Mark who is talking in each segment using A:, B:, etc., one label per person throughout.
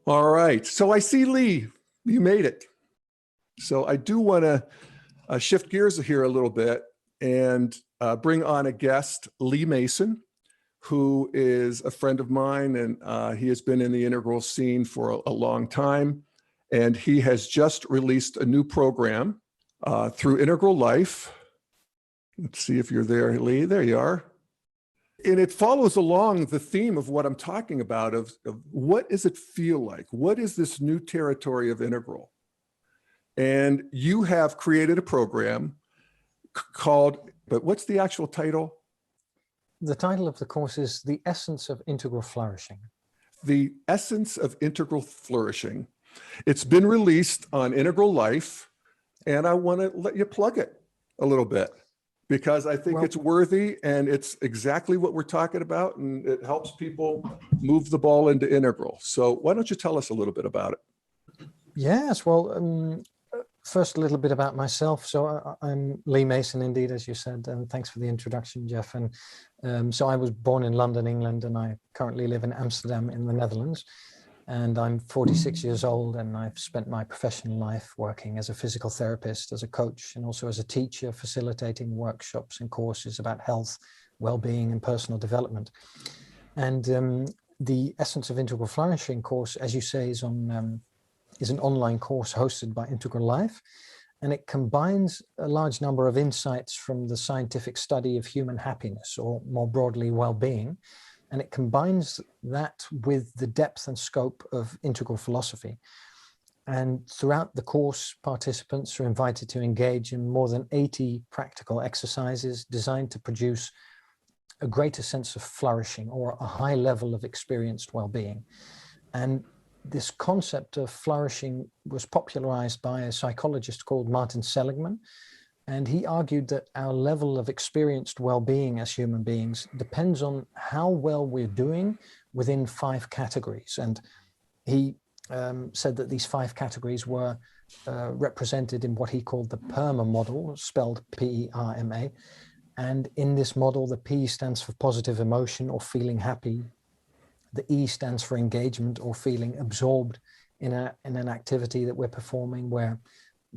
A: All right. So I see, Lee, you made it. So I do want to shift gears here a little bit and bring on a guest, Lee Mason, who is a friend of mine, and he has been in the integral scene for a long time. And he has just released a new program through Integral Life. Let's see if you're there, Lee. There you are. And it follows along the theme of what I'm talking about of what does it feel like? What is this new territory of integral? And you have created a program called, but what's the actual title?
B: The title of the course is The Essence of Integral Flourishing.
A: The Essence of Integral Flourishing. It's been released on Integral Life, and I want to let you plug it a little bit, because I think it's worthy and it's exactly what we're talking about, and it helps people move the ball into integral. So why don't you tell us a little bit about it?
B: Yes, well, first a little bit about myself. So I'm Lee Mason, indeed, as you said, and thanks for the introduction, Jeff. And so I was born in London, England, and I currently live in Amsterdam in the Netherlands. And I'm 46 years old, and I've spent my professional life working as a physical therapist, as a coach, and also as a teacher, facilitating workshops and courses about health, well-being, and personal development. And the Essence of Integral Flourishing course, as you say, is an online course hosted by Integral Life, and it combines a large number of insights from the scientific study of human happiness, or more broadly, well-being. And it combines that with the depth and scope of integral philosophy. And throughout the course, participants are invited to engage in more than 80 practical exercises designed to produce a greater sense of flourishing, or a high level of experienced well-being. And this concept of flourishing was popularized by a psychologist called Martin Seligman. And he argued that our level of experienced well-being as human beings depends on how well we're doing within 5 categories. And he said that these 5 categories were represented in what he called the PERMA model, spelled P-E-R-M-A. And in this model, the P stands for positive emotion, or feeling happy. The E stands for engagement, or feeling absorbed in an activity that we're performing where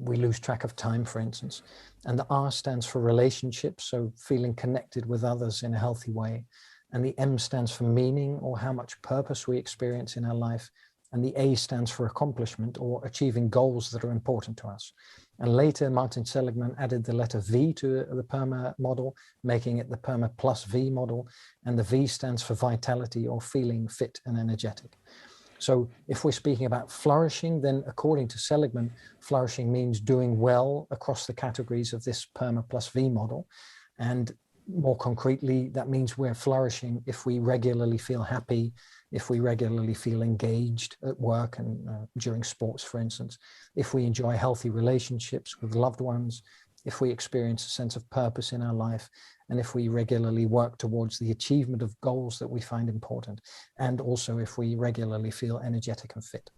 B: we lose track of time, for instance. And the R stands for relationships, so feeling connected with others in a healthy way. And the M stands for meaning, or how much purpose we experience in our life. And the A stands for accomplishment, or achieving goals that are important to us. And later, Martin Seligman added the letter V to the PERMA model, making it the PERMA plus V model. And the V stands for vitality, or feeling fit and energetic. So if we're speaking about flourishing, then according to Seligman, flourishing means doing well across the categories of this PERMA plus V model. And more concretely, that means we're flourishing if we regularly feel happy, if we regularly feel engaged at work and during sports, for instance, if we enjoy healthy relationships with loved ones, if we experience a sense of purpose in our life, and if we regularly work towards the achievement of goals that we find important, and also if we regularly feel energetic and fit.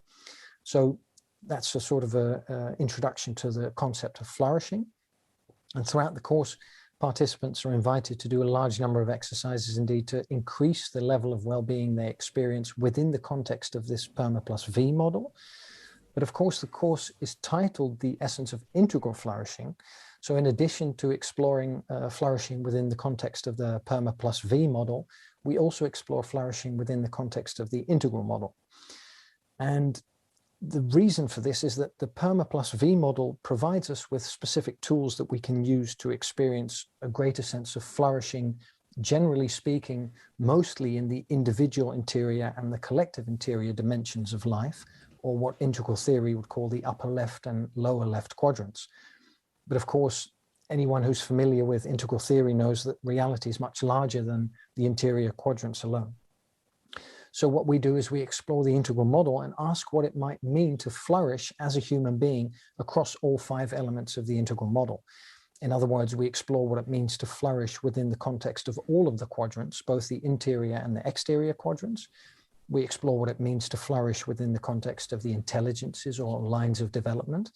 B: So that's a sort of an introduction to the concept of flourishing. And throughout the course, participants are invited to do a large number of exercises, indeed, to increase the level of well-being they experience within the context of this PERMA plus V model. But of course, the course is titled The Essence of Integral Flourishing. So in addition to exploring flourishing within the context of the PERMA plus V model, we also explore flourishing within the context of the integral model. And the reason for this is that the PERMA plus V model provides us with specific tools that we can use to experience a greater sense of flourishing, generally speaking, mostly in the individual interior and the collective interior dimensions of life, or what integral theory would call the upper left and lower left quadrants. But of course, anyone who's familiar with integral theory knows that reality is much larger than the interior quadrants alone. So what we do is we explore the integral model and ask what it might mean to flourish as a human being across all 5 elements of the integral model. In other words, we explore what it means to flourish within the context of all of the quadrants, both the interior and the exterior quadrants. We explore what it means to flourish within the context of the intelligences, or lines of development,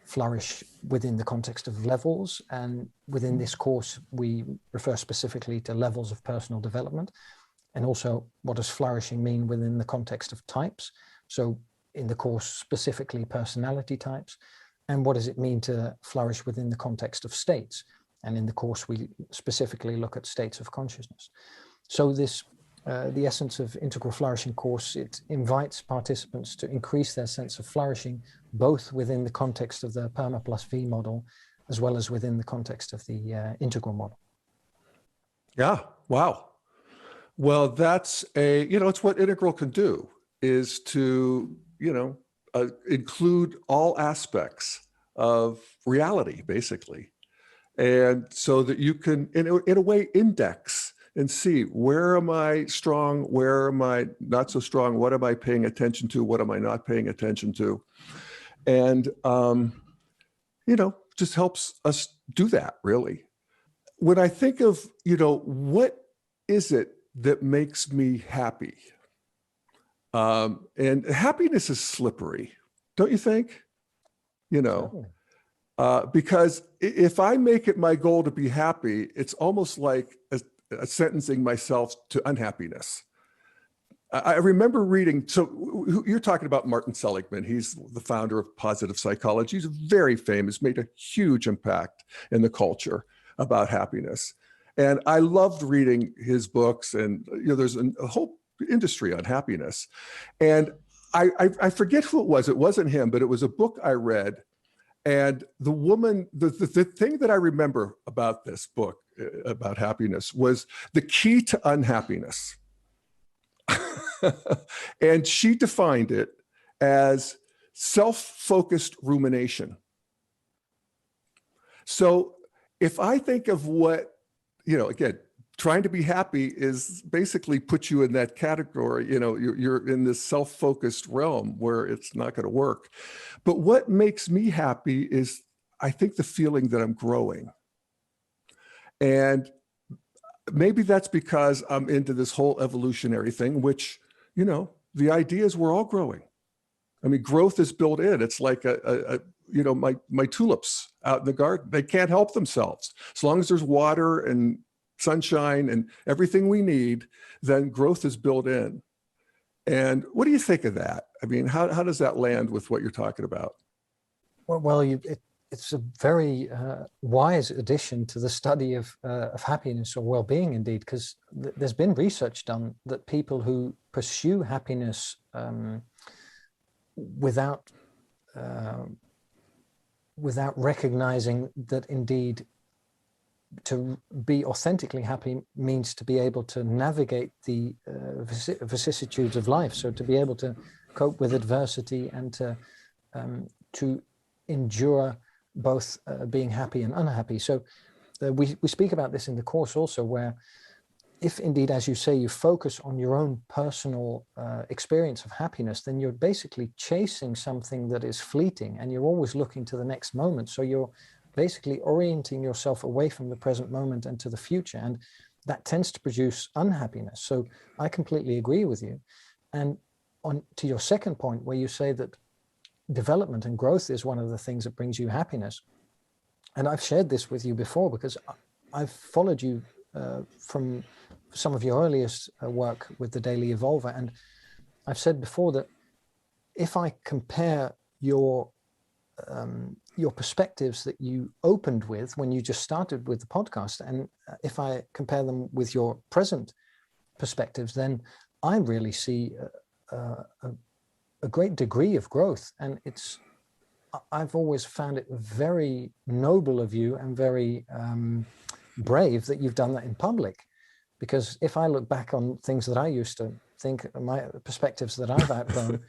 B: flourish within the context of levels. And within this course, we refer specifically to levels of personal development. And also, what does flourishing mean within the context of types? So in the course specifically personality types, and what does it mean to flourish within the context of states. And in the course, we specifically look at states of consciousness. So this, the Essence of Integral Flourishing course, it invites participants to increase their sense of flourishing, both within the context of the PERMA plus V model, as well as within the context of the integral model.
A: Yeah, wow. Well, that's it's what integral can do, is to, include all aspects of reality, basically. And so that you can, in a way, index and see, where am I strong? Where am I not so strong? What am I paying attention to? What am I not paying attention to? And, just helps us do that, really. When I think of, what is it that makes me happy? And happiness is slippery, don't you think? Because if I make it my goal to be happy, it's almost like sentencing myself to unhappiness. I remember reading, so you're talking about Martin Seligman. He's the founder of positive psychology. He's very famous, made a huge impact in the culture about happiness. And I loved reading his books, and there's a whole industry on happiness. And I forget who it was. It wasn't him, but it was a book I read. And the woman, the thing that I remember about this book about happiness was the key to unhappiness. And she defined it as self-focused rumination. So if I think of what, again, trying to be happy is basically put you in that category, you're in this self-focused realm where it's not going to work. But what makes me happy is, I think, the feeling that I'm growing. And maybe that's because I'm into this whole evolutionary thing, which, the idea is we're all growing. I mean, growth is built in. It's like my tulips out in the garden, they can't help themselves. As long as there's water and sunshine and everything we need, then growth is built in. And what do you think of that? I mean, how does that land with what you're talking about?
B: Well, it's a very wise addition to the study of happiness or well-being, indeed, because there's been research done that people who pursue happiness without recognizing that indeed to be authentically happy means to be able to navigate the vicissitudes of life. So to be able to cope with adversity and to endure both being happy and unhappy. So we speak about this in the course also, where if indeed, as you say, you focus on your own personal experience of happiness, then you're basically chasing something that is fleeting, and you're always looking to the next moment. So you're basically orienting yourself away from the present moment and to the future. And that tends to produce unhappiness. So I completely agree with you. And to your second point, where you say that development and growth is one of the things that brings you happiness. And I've shared this with you before, because I've followed you from some of your earliest work with the Daily Evolver. And I've said before that if I compare your perspectives that you opened with when you just started with the podcast, and if I compare them with your present perspectives, then I really see a great degree of growth. And I've always found it very noble of you and very brave that you've done that in public. Because if I look back on things that I used to think, my perspectives that I've outgrown,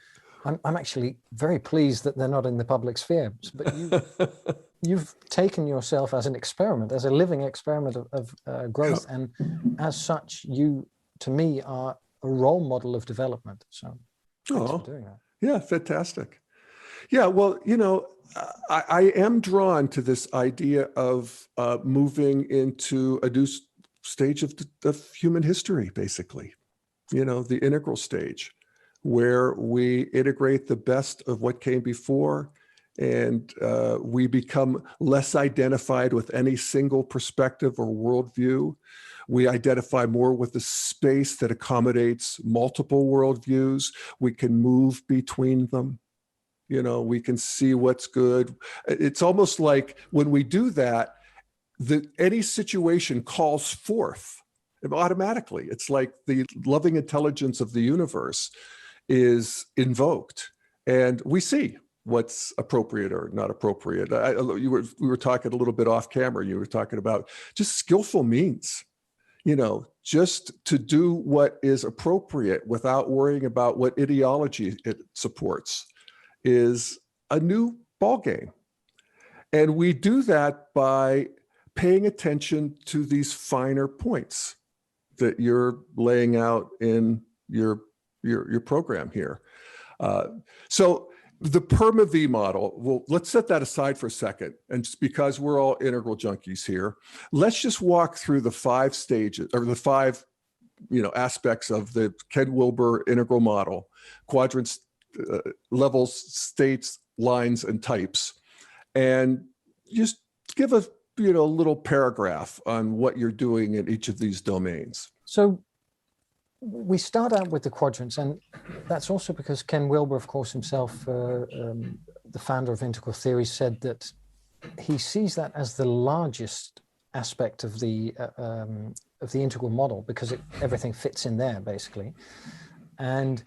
B: I'm actually very pleased that they're not in the public sphere. But you've taken yourself as an experiment, as a living experiment of growth. And as such, you, to me, are a role model of development. So thanks for doing that.
A: Yeah, fantastic. Yeah, well, I am drawn to this idea of moving into a new stage of human history, basically, the integral stage, where we integrate the best of what came before and we become less identified with any single perspective or worldview. We identify more with the space that accommodates multiple worldviews. We can move between them. You know, we can see what's good. It's almost like when we do that, any situation calls forth automatically. It's like the loving intelligence of the universe is invoked, and we see what's appropriate or not appropriate. We were talking a little bit off camera. You were talking about just skillful means, you know, just to do what is appropriate without worrying about what ideology it supports is a new ballgame. And we do that by paying attention to these finer points that you're laying out in your program here. So the PERMA V model, well, let's set that aside for a second. And just because we're all integral junkies here, let's just walk through the 5 stages or the 5, you know, aspects of the Ken Wilber integral model: quadrants, levels, states, lines, and types. And just give a, you know, little paragraph on what you're doing in each of these domains.
B: So we start out with the quadrants, and that's also because Ken Wilber, of course, himself, the founder of integral theory, said that he sees that as the largest aspect of the integral model, because everything fits in there basically. And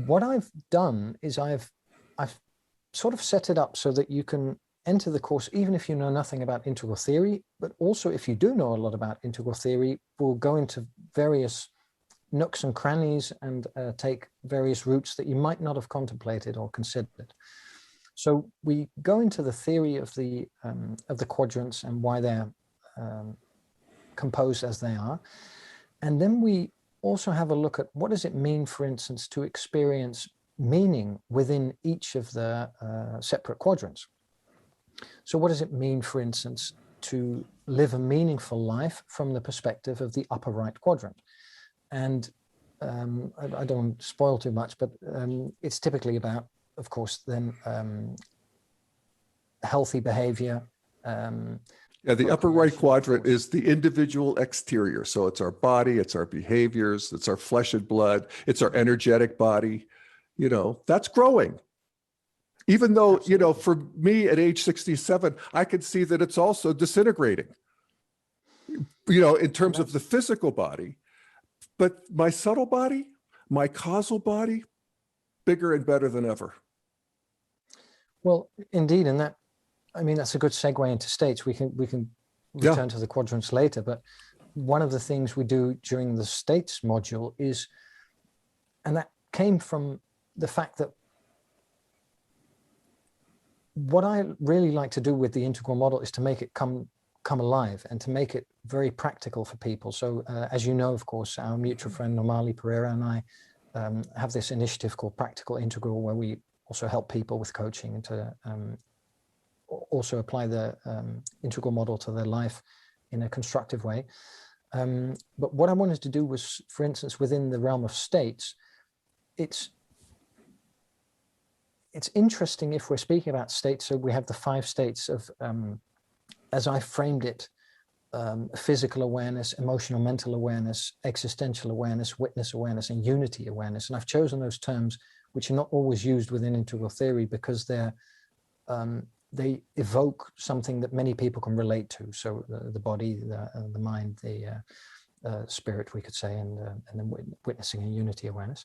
B: what I've done is I've sort of set it up so that you can enter the course even if you know nothing about integral theory, but also if you do know a lot about integral theory, we'll go into various nooks and crannies and take various routes that you might not have contemplated or considered. So we go into the theory of the quadrants and why they're composed as they are. And then we also have a look at what does it mean, for instance, to experience meaning within each of the separate quadrants. So what does it mean, for instance, to live a meaningful life from the perspective of the upper right quadrant? And I don't want to spoil too much, but it's typically about, of course, then healthy behavior.
A: Yeah, the upper right quadrant is the individual exterior. So it's our body, it's our behaviors, it's our flesh and blood, it's our energetic body. You know, that's growing. Even though, absolutely, you know, for me at age 67, I can see that it's also disintegrating, you know, in terms of the physical body. But my subtle body, my causal body, bigger and better than ever.
B: Well, indeed, and that, I mean, that's a good segue into states. We can return to the quadrants later, but one of the things we do during the states module is, and that came from the fact that what I really like to do with the integral model is to make it come alive and to make it very practical for people. So as you know, of course, our mutual friend Normali Pereira and I have this initiative called Practical Integral, where we also help people with coaching and to also apply the integral model to their life in a constructive way. But what I wanted to do was, for instance, within the realm of states, it's interesting if we're speaking about states. So we have the 5 states of, as I framed it, physical awareness, emotional mental awareness, existential awareness, witness awareness, and unity awareness. And I've chosen those terms, which are not always used within integral theory, because they evoke something that many people can relate to. So the body, the mind, the spirit, we could say, and then witnessing and unity awareness.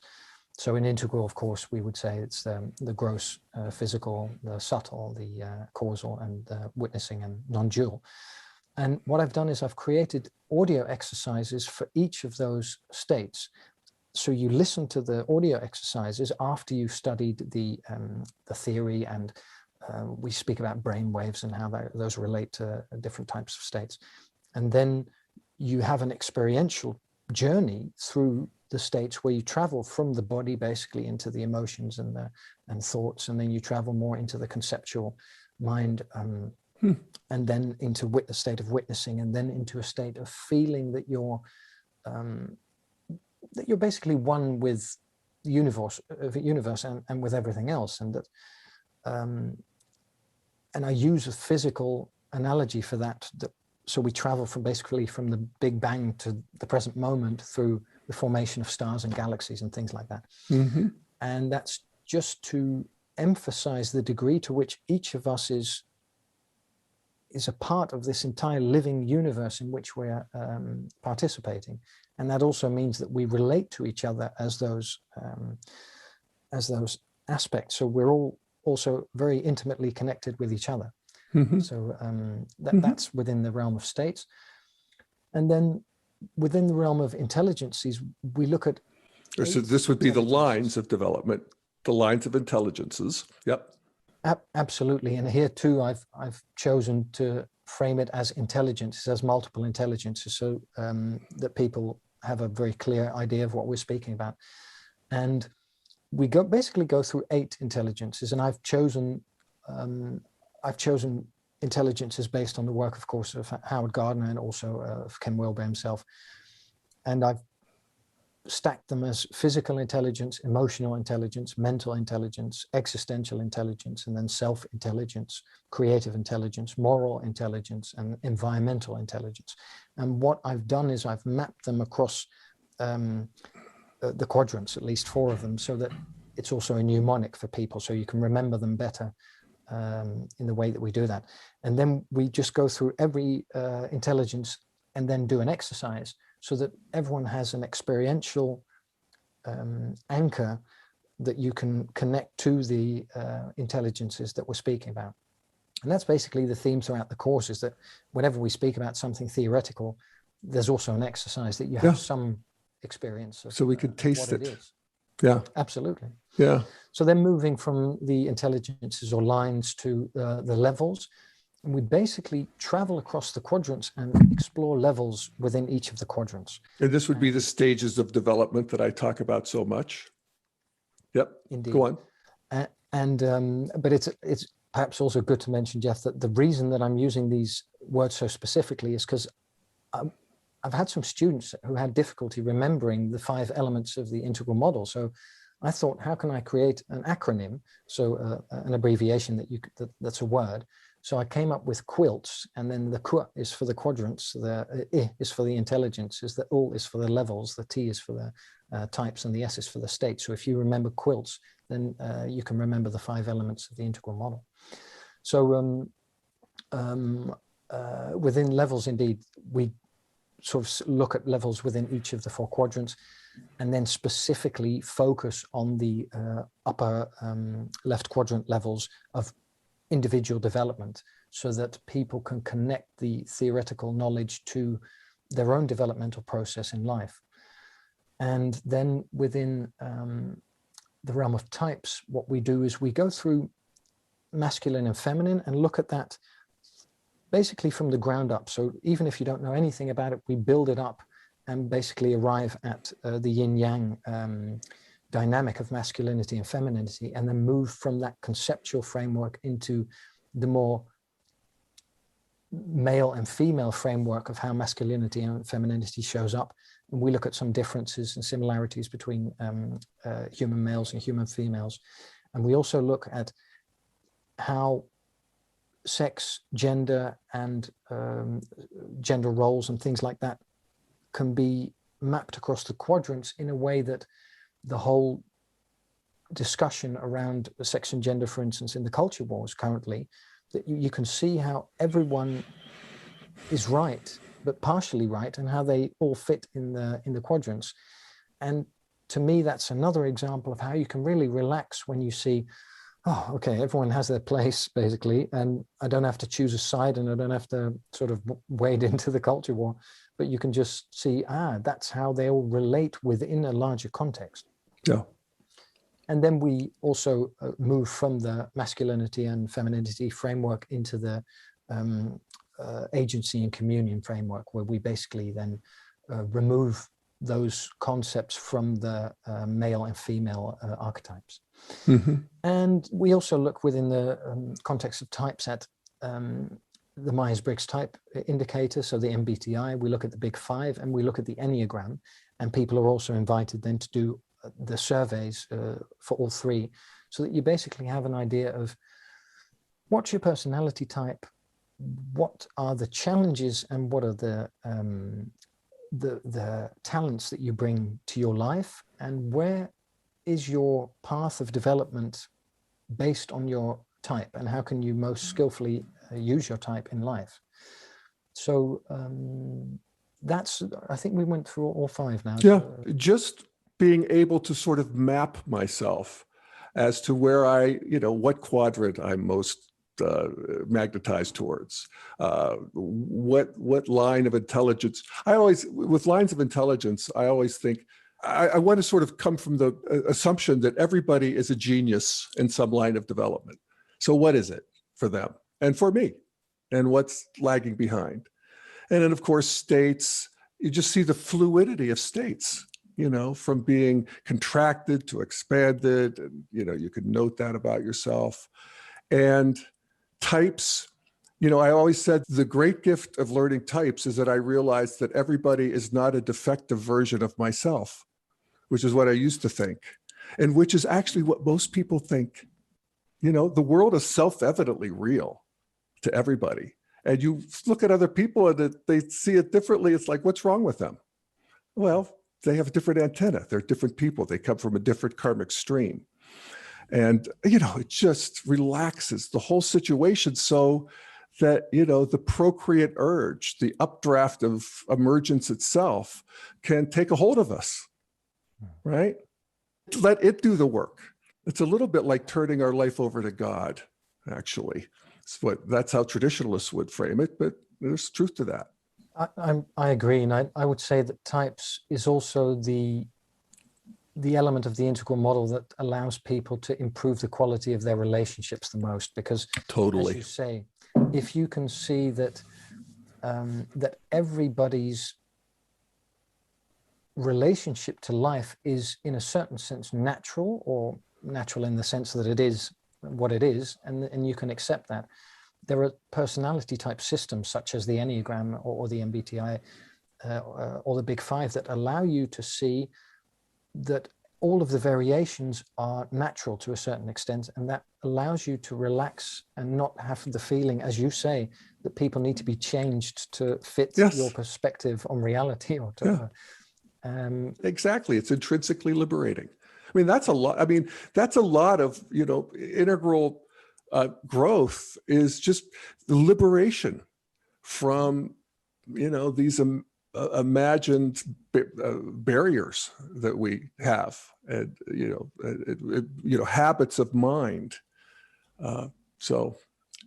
B: So in integral, of course, we would say it's the gross physical, the subtle, the causal, and witnessing and non-dual. And what I've done is I've created audio exercises for each of those states. So you listen to the audio exercises after you've studied the theory, and we speak about brain waves and how those relate to different types of states. And then you have an experiential journey through the states where you travel from the body basically into the emotions and thoughts, and then you travel more into the conceptual mind, and then into a state of witnessing, and then into a state of feeling that you're basically one with the universe and with everything else, and that I use a physical analogy for that. So we travel from basically from the Big Bang to the present moment through the formation of stars and galaxies and things like that.
A: Mm-hmm.
B: And that's just to emphasize the degree to which each of us is a part of this entire living universe in which we're participating. And that also means that we relate to each other as those aspects. So we're all also very intimately connected with each other.
A: Mm-hmm.
B: So that's within the realm of states. And then within the realm of intelligences, we look at...
A: So this would be the lines of development, the lines of intelligences. Yep.
B: Absolutely. And here too, I've chosen to frame it as intelligence, as multiple intelligences, so that people have a very clear idea of what we're speaking about. And we basically go through 8 intelligences, and I've chosen intelligences based on the work, of course, of Howard Gardner and also of Ken Wilber himself. And I've stacked them as physical intelligence, emotional intelligence, mental intelligence, existential intelligence, and then self-intelligence, creative intelligence, moral intelligence, and environmental intelligence. And what I've done is I've mapped them across the quadrants, at least 4 of them, so that it's also a mnemonic for people, so you can remember them better in the way that we do that. And then we just go through every intelligence and then do an exercise so that everyone has an experiential anchor that you can connect to the intelligences that we're speaking about. And that's basically the theme throughout the course, is that whenever we speak about something theoretical, there's also an exercise that you have some experience of,
A: so we could taste
B: what
A: it.
B: Is.
A: Yeah.
B: Absolutely.
A: Yeah.
B: So then moving from the intelligences or lines to the levels, and we basically travel across the quadrants and explore levels within each of the quadrants.
A: And this would be the stages of development that I talk about so much. Yep.
B: Indeed.
A: Go on.
B: But it's perhaps also good to mention, Jeff, that the reason that I'm using these words so specifically is because I've had some students who had difficulty remembering the 5 elements of the integral model. So I thought, how can I create an acronym? So an abbreviation that's a word. So I came up with quilts, and then the Q is for the quadrants, the I is for the intelligences, the U is for the levels, the T is for the types, and the S is for the states. So if you remember quilts, then you can remember the 5 elements of the integral model. So within levels, indeed, we sort of look at levels within each of the 4 quadrants, and then specifically focus on the upper left quadrant levels of individual development, so that people can connect the theoretical knowledge to their own developmental process in life. And then within the realm of types, what we do is we go through masculine and feminine and look at that basically from the ground up. So even if you don't know anything about it, we build it up and basically arrive at the yin-yang dynamic of masculinity and femininity, and then move from that conceptual framework into the more male and female framework of how masculinity and femininity shows up. And we look at some differences and similarities between human males and human females. And we also look at how sex, gender, and gender roles and things like that can be mapped across the quadrants in a way that the whole discussion around sex and gender, for instance, in the culture wars currently, that you can see how everyone is right, but partially right, and how they all fit in the quadrants. And to me, that's another example of how you can really relax when you see, oh, okay, everyone has their place, basically, and I don't have to choose a side, and I don't have to sort of wade into the culture war, but you can just see, that's how they all relate within a larger context.
A: Yeah.
B: And then we also move from the masculinity and femininity framework into the agency and communion framework, where we basically then remove those concepts from the male and female archetypes.
A: Mm-hmm.
B: And we also look within the context of types at the Myers-Briggs type indicator, so the MBTI. We look at the Big Five, and we look at the Enneagram, and people are also invited then to do the surveys for all 3, so that you basically have an idea of what's your personality type? What are the challenges and what are the talents that you bring to your life? And where is your path of development based on your type? And how can you most skillfully use your type in life? So I think we went through all 5 now.
A: Yeah,
B: So,
A: just being able to sort of map myself as to where what quadrant I'm most magnetized towards, what line of intelligence. With lines of intelligence, I always think I want to sort of come from the assumption that everybody is a genius in some line of development. So what is it for them and for me, and what's lagging behind? And then, of course, states, you just see the fluidity of states, from being contracted to expanded. And, you can note that about yourself. And types, I always said the great gift of learning types is that I realized that everybody is not a defective version of myself, which is what I used to think, and which is actually what most people think. The world is self-evidently real to everybody. And you look at other people and they see it differently. It's like, what's wrong with them? Well, they have a different antenna. They're different people. They come from a different karmic stream. And, it just relaxes the whole situation so that, the procreate urge, the updraft of emergence itself can take a hold of us, right? Let it do the work. It's a little bit like turning our life over to God, actually. That's how traditionalists would frame it, but there's truth to that.
B: I agree, and I would say that types is also the element of the integral model that allows people to improve the quality of their relationships the most, because
A: totally,
B: as you say, if you can see that that everybody's relationship to life is in a certain sense natural, or natural in the sense that it is what it is, and you can accept that. There are personality type systems such as the Enneagram or the MBTI or the Big Five that allow you to see that all of the variations are natural to a certain extent, and that allows you to relax and not have the feeling, as you say, that people need to be changed to fit your perspective on reality. Or to,
A: exactly. It's intrinsically liberating. I mean, that's a lot. That's a lot of, integral growth is just the liberation from, these imagined barriers that we have, and, habits of mind. So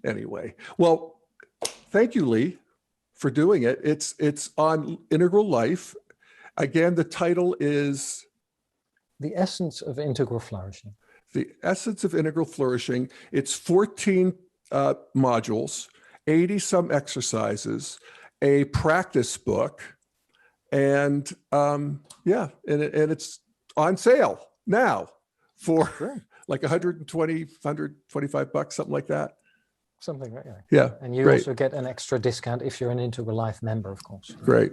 A: anyway, well, thank you, Lee, for doing it. It's on Integral Life. Again, the title is
B: The Essence of Integral Flourishing.
A: The Essence of Integral Flourishing. It's 14 modules, 80 some exercises, a practice book, and it's on sale now for like 120, 125 bucks, something like that.
B: Something like that.
A: Yeah.
B: And you also get an extra discount if you're an Integral Life member, of course.
A: Great.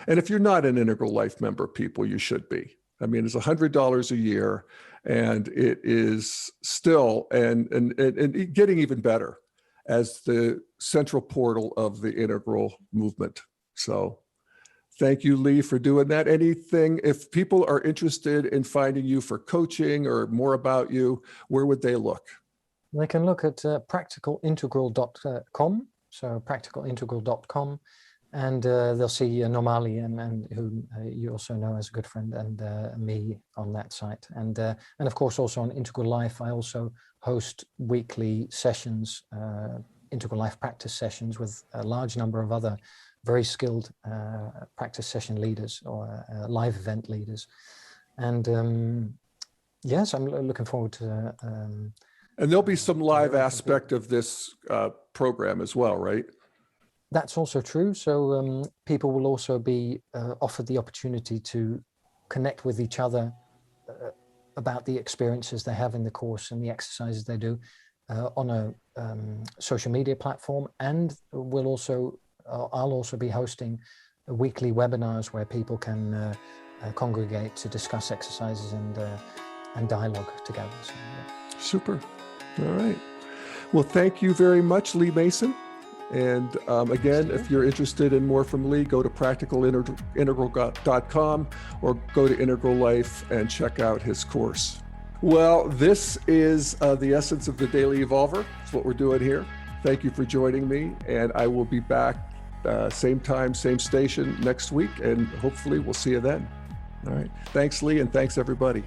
A: And if you're not an Integral Life member, people, you should be. I mean, it's $100 a year, and it is still and getting even better as the central portal of the integral movement. So thank you, Lee, for doing that. Anything, if people are interested in finding you for coaching or more about you, where would they look?
B: They can look at practicalintegral.com, so practicalintegral.com, and they'll see Normali and who you also know as a good friend, and me on that site. And of course, also on Integral Life, I also host weekly sessions, Integral Life practice sessions with a large number of other very skilled practice session leaders or live event leaders. And yes, I'm looking forward to
A: and there'll be some live aspect of this program as well, right?
B: That's also true. So people will also be offered the opportunity to connect with each other about the experiences they have in the course and the exercises they do on a social media platform. And I'll also be hosting weekly webinars where people can congregate to discuss exercises and dialogue together. So, yeah.
A: Super. All right. Well, thank you very much, Lee Mason. And again, if you're interested in more from Lee, go to practicalintegral.com or go to Integral Life and check out his course. Well, this is the essence of the Daily Evolver. That's what we're doing here. Thank you for joining me, and I will be back same time, same station next week, and hopefully we'll see you then. All right. Thanks, Lee, and thanks, everybody.